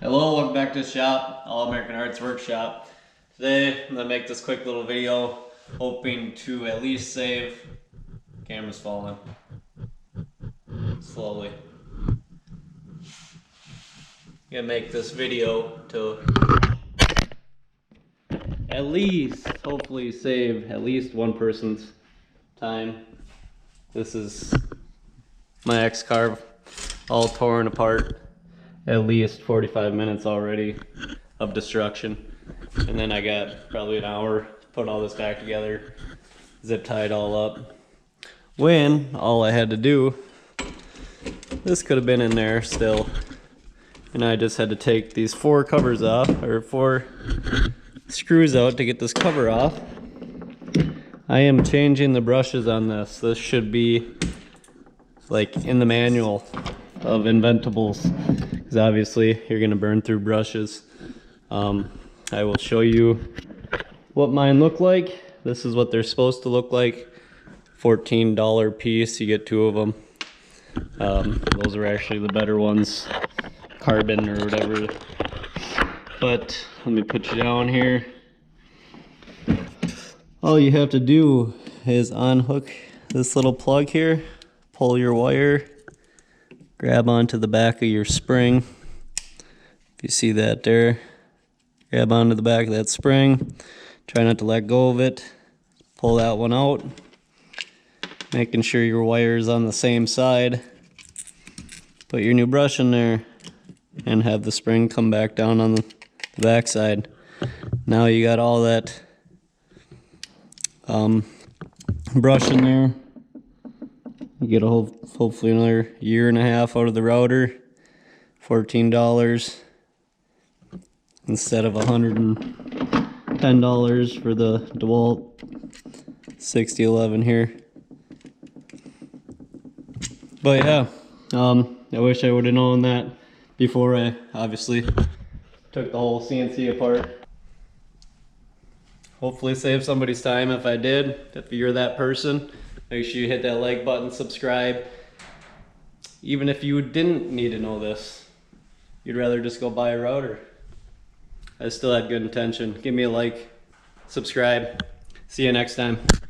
Hello, welcome back to the shop, All American Arts Workshop. Today I'm going to make this quick little video, hoping to at least save, camera's falling, slowly. I'm going to make this video to at least, hopefully save at least one person's time. This is my Carve, all torn apart. At least 45 minutes already of destruction, and then I got probably an hour to put all this back together, zip tie it all up, when all I had to do, this could have been in there still, and I just had to take these 4 covers off, or 4 screws out to get this cover off. I am changing the brushes on this. This should be like in the manual of Inventables, because obviously you're going to burn through brushes. I will show you what mine look like. This is what they're supposed to look like. $14 piece, you get 2 of them. Those are actually the better ones, carbon or whatever. But let me put you down here. All you have to do is unhook this little plug here, pull your wire, grab onto the back of your spring. If you see that there, grab onto the back of that spring. Try not to let go of it. Pull that one out, making sure your wire is on the same side. Put your new brush in there and have the spring come back down on the back side. Now you got all that brush in there. You get hopefully another 1.5 years out of the router. $14 instead of $110 for the DeWalt 6011 here. But yeah, I wish I would have known that before I obviously took the whole CNC apart. Hopefully save somebody's time if I did. If you're that person, make sure you hit that like button, subscribe. Even if you didn't need to know this, you'd rather just go buy a router. I still had good intention. Give me a like, subscribe. See you next time.